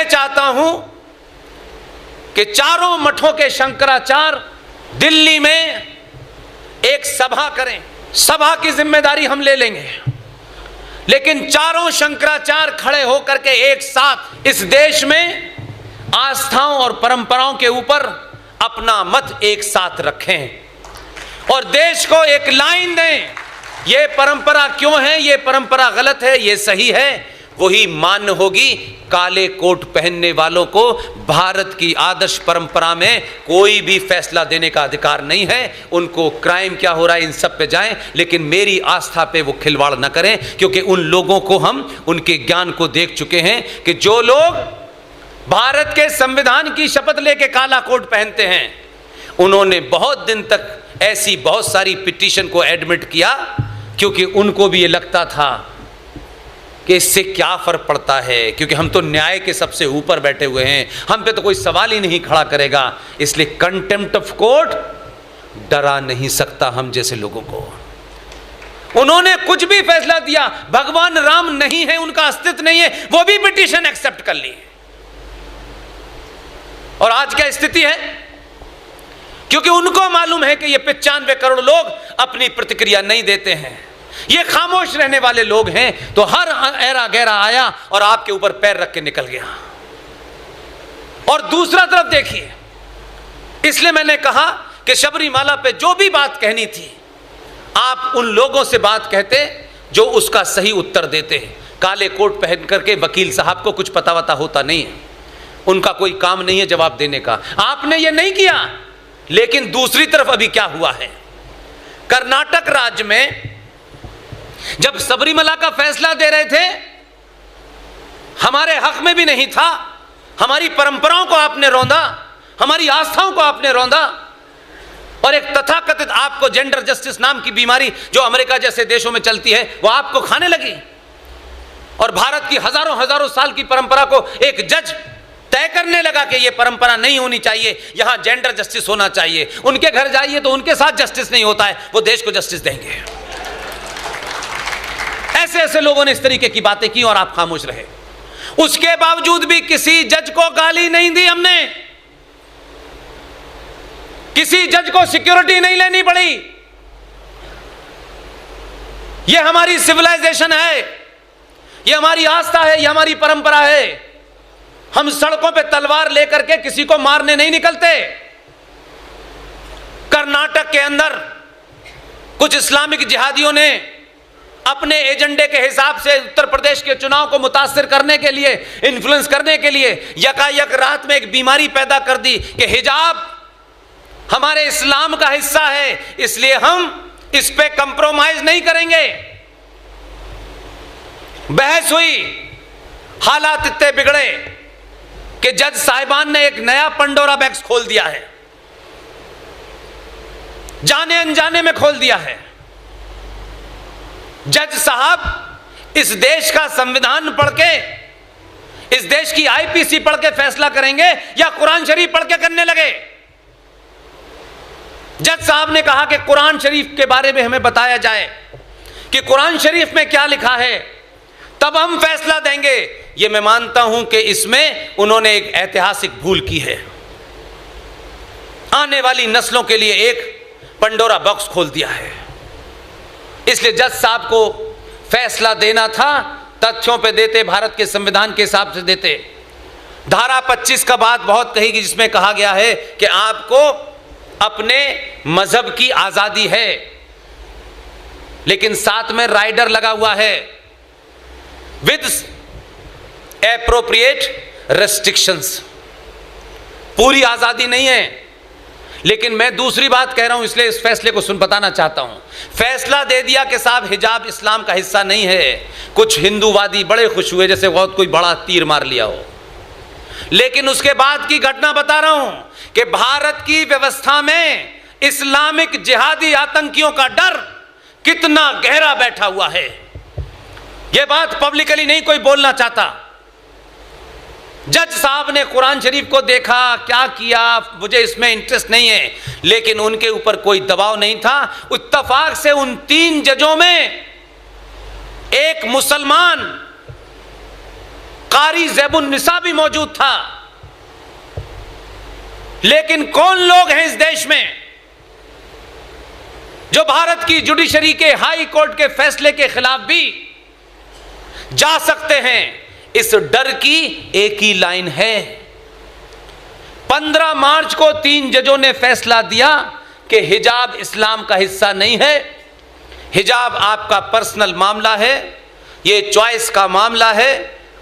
मैं चाहता हूं कि चारों मठों के शंकराचार्य दिल्ली में एक सभा करें। सभा की जिम्मेदारी हम ले लेंगे, लेकिन चारों शंकराचार्य खड़े होकर के एक साथ इस देश में आस्थाओं और परंपराओं के ऊपर अपना मत एक साथ रखें और देश को एक लाइन दें। ये परंपरा क्यों है, ये परंपरा गलत है, ये सही है, वही मान्य होगी। काले कोट पहनने वालों को भारत की आदर्श परंपरा में कोई भी फैसला देने का अधिकार नहीं है। उनको क्राइम क्या हो रहा है इन सब पे जाएं, लेकिन मेरी आस्था पे वो खिलवाड़ न करें, क्योंकि उन लोगों को हम उनके ज्ञान को देख चुके हैं कि जो लोग भारत के संविधान की शपथ लेके काला कोट पहनते हैं, उन्होंने बहुत दिन तक ऐसी बहुत सारी पिटीशन को एडमिट किया, क्योंकि उनको भी ये लगता था कि इससे क्या फर्क पड़ता है, क्योंकि हम तो न्याय के सबसे ऊपर बैठे हुए हैं, हम पे तो कोई सवाल ही नहीं खड़ा करेगा। इसलिए कंटेम्प्ट ऑफ कोर्ट डरा नहीं सकता हम जैसे लोगों को। उन्होंने कुछ भी फैसला दिया, भगवान राम नहीं है, उनका अस्तित्व नहीं है, वो भी पिटीशन एक्सेप्ट कर ली। और आज क्या स्थिति है, क्योंकि उनको मालूम है कि ये 95 करोड़ लोग अपनी प्रतिक्रिया नहीं देते हैं, ये खामोश रहने वाले लोग हैं, तो हर ऐरा गैरा आया और आपके ऊपर पैर रख के निकल गया। और दूसरा तरफ देखिए, इसलिए मैंने कहा कि शबरीमाला पे जो भी बात कहनी थी, आप उन लोगों से बात कहते जो उसका सही उत्तर देते हैं। काले कोट पहन करके वकील साहब को कुछ पता वता होता नहीं है, उनका कोई काम नहीं है जवाब देने का। आपने ये नहीं किया। लेकिन दूसरी तरफ अभी क्या हुआ है, कर्नाटक राज्य में जब सबरीमला का फैसला दे रहे थे, हमारे हक में भी नहीं था, हमारी परंपराओं को आपने रौंदा, हमारी आस्थाओं को आपने रौंदा, और एक तथाकथित आपको जेंडर जस्टिस नाम की बीमारी जो अमेरिका जैसे देशों में चलती है, वो आपको खाने लगी। और भारत की हजारों हजारों साल की परंपरा को एक जज तय करने लगा कि यह परंपरा नहीं होनी चाहिए, यहां जेंडर जस्टिस होना चाहिए। उनके घर जाइए तो उनके साथ जस्टिस नहीं होता है, वो देश को जस्टिस देंगे। ऐसे ऐसे लोगों ने इस तरीके की बातें की और आप खामोश रहे। उसके बावजूद भी किसी जज को गाली नहीं दी हमने, किसी जज को सिक्योरिटी नहीं लेनी पड़ी। यह हमारी सिविलाइजेशन है, यह हमारी आस्था है, यह हमारी परंपरा है। हम सड़कों पे तलवार लेकर के किसी को मारने नहीं निकलते। कर्नाटक के अंदर कुछ इस्लामिक जिहादियों ने अपने एजेंडे के हिसाब से उत्तर प्रदेश के चुनाव को मुतासिर करने के लिए, इन्फ्लुएंस करने के लिए यकायक रात में एक बीमारी पैदा कर दी कि हिजाब हमारे इस्लाम का हिस्सा है, इसलिए हम इस पे कंप्रोमाइज नहीं करेंगे। बहस हुई, हालात इतने बिगड़े कि जज साहिबान ने एक नया पंडोरा बॉक्स खोल दिया है, जाने अनजाने में खोल दिया है। जज साहब इस देश का संविधान पढ़ के, इस देश की आईपीसी पढ़ के फैसला करेंगे या कुरान शरीफ पढ़ के करने लगे। जज साहब ने कहा कि कुरान शरीफ के बारे में हमें बताया जाए कि कुरान शरीफ में क्या लिखा है, तब हम फैसला देंगे। यह मैं मानता हूं कि इसमें उन्होंने एक ऐतिहासिक भूल की है, आने वाली नस्लों के लिए एक पंडोरा बॉक्स खोल दिया है। इसलिए जज साहब को फैसला देना था, तथ्यों पे देते, भारत के संविधान के हिसाब से देते। धारा 25 का बात बहुत कही कि जिसमें कहा गया है कि आपको अपने मजहब की आजादी है, लेकिन साथ में राइडर लगा हुआ है विद एप्रोप्रिएट रेस्ट्रिक्शंस। पूरी आजादी नहीं है। लेकिन मैं दूसरी बात कह रहा हूं, इसलिए इस फैसले को बताना चाहता हूं। फैसला दे दिया कि साहब हिजाब इस्लाम का हिस्सा नहीं है। कुछ हिंदूवादी बड़े खुश हुए जैसे बहुत कोई बड़ा तीर मार लिया हो। लेकिन उसके बाद की घटना बता रहा हूं कि भारत की व्यवस्था में इस्लामिक जिहादी आतंकियों का डर कितना गहरा बैठा हुआ है। यह बात पब्लिकली नहीं कोई बोलना चाहता। जज साहब ने कुरान शरीफ को देखा, क्या किया मुझे इसमें इंटरेस्ट नहीं है, लेकिन उनके ऊपर कोई दबाव नहीं था। इत्तफाक से उन 3 जजों में एक मुसलमान कारी ज़ैबुन्निसा भी मौजूद था। लेकिन कौन लोग हैं इस देश में जो भारत की जुडिशरी के, हाई कोर्ट के फैसले के खिलाफ भी जा सकते हैं? इस डर की एक ही लाइन है। 15 मार्च को 3 जजों ने फैसला दिया कि हिजाब इस्लाम का हिस्सा नहीं है, हिजाब आपका पर्सनल मामला है, ये चॉइस का मामला है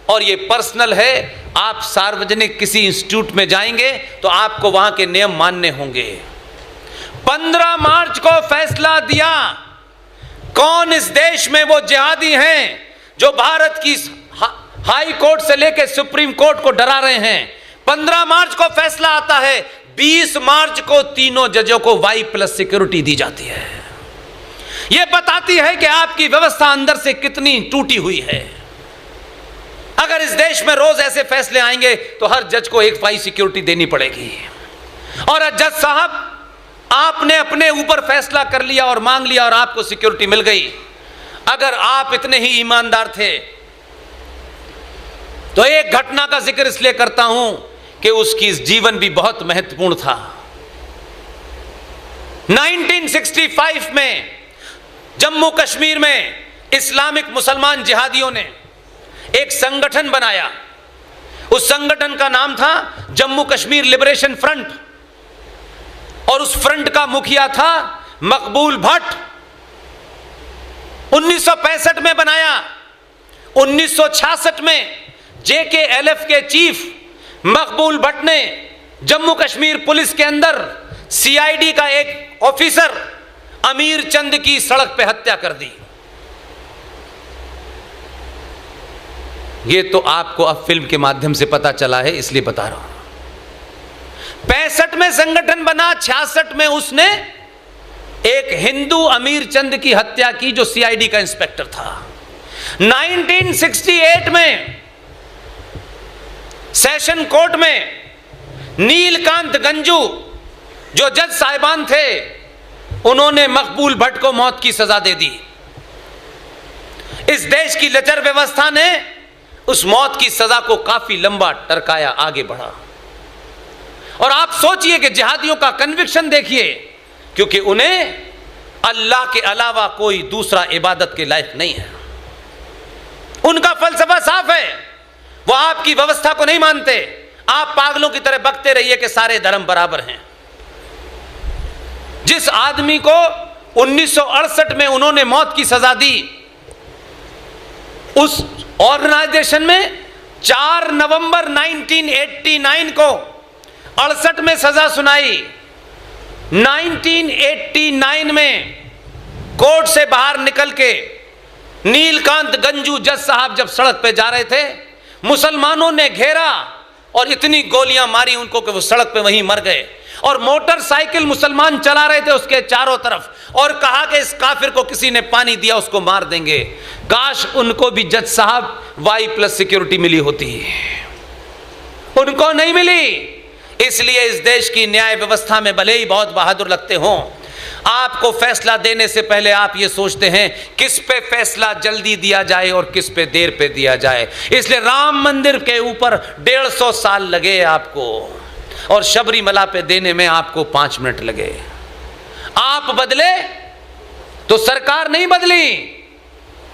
और ये पर्सनल है। आप सार्वजनिक किसी इंस्टीट्यूट में जाएंगे तो आपको वहां के नियम मानने होंगे। 15 मार्च को फैसला दिया। कौन इस देश में वो जिहादी हैं जो भारत की हाई कोर्ट से लेकर सुप्रीम कोर्ट को डरा रहे हैं? 15 मार्च को फैसला आता है, 20 मार्च को तीनों जजों को Y+ सिक्योरिटी दी जाती है। यह बताती है कि आपकी व्यवस्था अंदर से कितनी टूटी हुई है। अगर इस देश में रोज ऐसे फैसले आएंगे तो हर जज को एक Y सिक्योरिटी देनी पड़ेगी। और जज साहब, आपने अपने ऊपर फैसला कर लिया और मांग लिया और आपको सिक्योरिटी मिल गई। अगर आप इतने ही ईमानदार थे तो एक घटना का जिक्र इसलिए करता हूं कि उसकी जीवन भी बहुत महत्वपूर्ण था। 1965 में जम्मू कश्मीर में इस्लामिक मुसलमान जिहादियों ने एक संगठन बनाया। उस संगठन का नाम था जम्मू कश्मीर लिबरेशन फ्रंट और उस फ्रंट का मुखिया था मकबूल भट्ट। 1965 में बनाया। 1966 में JKLF के चीफ मकबूल भट्ट ने जम्मू कश्मीर पुलिस के अंदर CID का एक ऑफिसर अमीर चंद की सड़क पे हत्या कर दी। ये तो आपको अब फिल्म के माध्यम से पता चला है, इसलिए बता रहा हूं। 65 में संगठन बना, 66 में उसने एक हिंदू अमीर चंद की हत्या की जो CID का इंस्पेक्टर था। 1968 में सेशन कोर्ट में नीलकांत गंजू जो जज साहिबान थे, उन्होंने मकबूल भट्ट को मौत की सजा दे दी। इस देश की लचर व्यवस्था ने उस मौत की सजा को काफी लंबा टरकाया, आगे बढ़ा। और आप सोचिए कि जिहादियों का कन्विक्शन देखिए, क्योंकि उन्हें अल्लाह के अलावा कोई दूसरा इबादत के लायक नहीं है। उनका फलसफा साफ है, वो आपकी व्यवस्था को नहीं मानते। आप पागलों की तरह बकते रहिए कि सारे धर्म बराबर हैं। जिस आदमी को 1968 में उन्होंने मौत की सजा दी, उस ऑर्गेनाइजेशन में 4 नवंबर 1989 को 68 में सजा सुनाई। 1989 में कोर्ट से बाहर निकल के नीलकांत गंजू जज साहब जब सड़क पे जा रहे थे, मुसलमानों ने घेरा और इतनी गोलियां मारी उनको कि वो सड़क पे वहीं मर गए। और मोटरसाइकिल मुसलमान चला रहे थे उसके चारों तरफ, और कहा कि इस काफिर को किसी ने पानी दिया उसको मार देंगे। काश उनको भी जज साहब Y+ सिक्योरिटी मिली होती, उनको नहीं मिली। इसलिए इस देश की न्याय व्यवस्था में भले ही बहुत बहादुर लगते हों, आपको फैसला देने से पहले आप ये सोचते हैं किस पे फैसला जल्दी दिया जाए और किस पे देर पे दिया जाए। इसलिए राम मंदिर के ऊपर 150 साल लगे आपको, और शबरीमला पे देने में आपको 5 मिनट लगे। आप बदले तो सरकार नहीं बदली,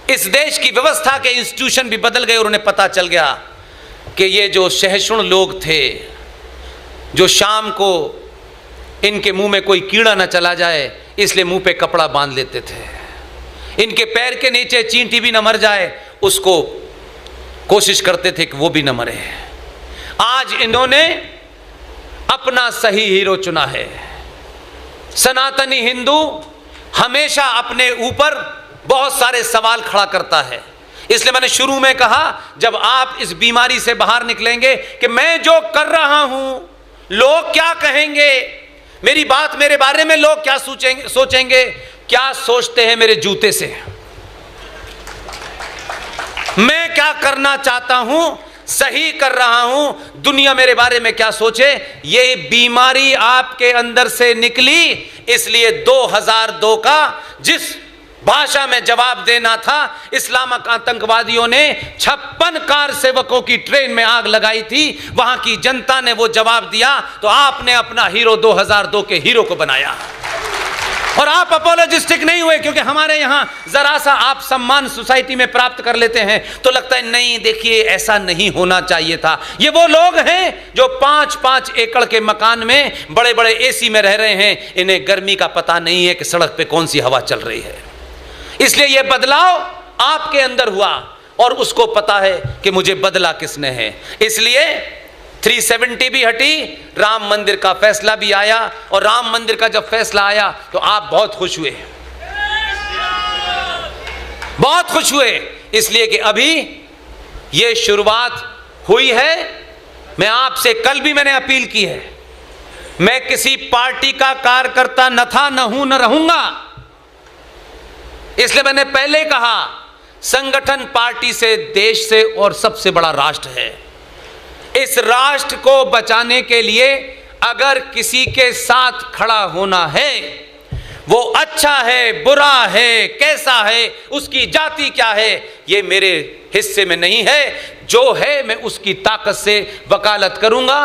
इस देश की व्यवस्था के इंस्टीट्यूशन भी बदल गए। और उन्हें पता चल गया कि ये जो सहिष्णु लोग थे, जो शाम को इनके मुंह में कोई कीड़ा ना चला जाए इसलिए मुंह पे कपड़ा बांध लेते थे, इनके पैर के नीचे चींटी भी ना मर जाए उसको कोशिश करते थे कि वो भी ना मरे। आज इन्होंने अपना सही हीरो चुना है। सनातनी हिंदू हमेशा अपने ऊपर बहुत सारे सवाल खड़ा करता है। इसलिए मैंने शुरू में कहा, जब आप इस बीमारी से बाहर निकलेंगे कि मैं जो कर रहा हूं लोग क्या कहेंगे, मेरी बात मेरे बारे में लोग क्या सोचेंगे, क्या सोचते हैं मेरे जूते से, मैं क्या करना चाहता हूं, सही कर रहा हूं, दुनिया मेरे बारे में क्या सोचे, ये बीमारी आपके अंदर से निकली। इसलिए 2002 का जिस भाषा में जवाब देना था। इस्लामिक आतंकवादियों ने 56 कार सेवकों की ट्रेन में आग लगाई थी, वहां की जनता ने वो जवाब दिया, तो आपने अपना हीरो 2002 के हीरो को बनाया और आप अपोलोजिस्टिक नहीं हुए। क्योंकि हमारे यहां जरा सा आप सम्मान सोसाइटी में प्राप्त कर लेते हैं तो लगता है नहीं, देखिए ऐसा नहीं होना चाहिए था। ये वो लोग हैं जो 5-5 एकड़ के मकान में बड़े बड़े एसी में रह रहे हैं, इन्हें गर्मी का पता नहीं है कि सड़क पे कौन सी हवा चल रही है। इसलिए यह बदलाव आपके अंदर हुआ और उसको पता है कि मुझे बदला किसने है। इसलिए 370 भी हटी, राम मंदिर का फैसला भी आया, और राम मंदिर का जब फैसला आया तो आप बहुत खुश हुए, बहुत खुश हुए, इसलिए कि अभी यह शुरुआत हुई है। मैं आपसे कल भी मैंने अपील की है, मैं किसी पार्टी का कार्यकर्ता न था, न हूं, न रहूंगा। इसलिए मैंने पहले कहा, संगठन पार्टी से, देश से और सबसे बड़ा राष्ट्र है। इस राष्ट्र को बचाने के लिए अगर किसी के साथ खड़ा होना है, वो अच्छा है, बुरा है, कैसा है, उसकी जाति क्या है, ये मेरे हिस्से में नहीं है। जो है मैं उसकी ताकत से वकालत करूंगा।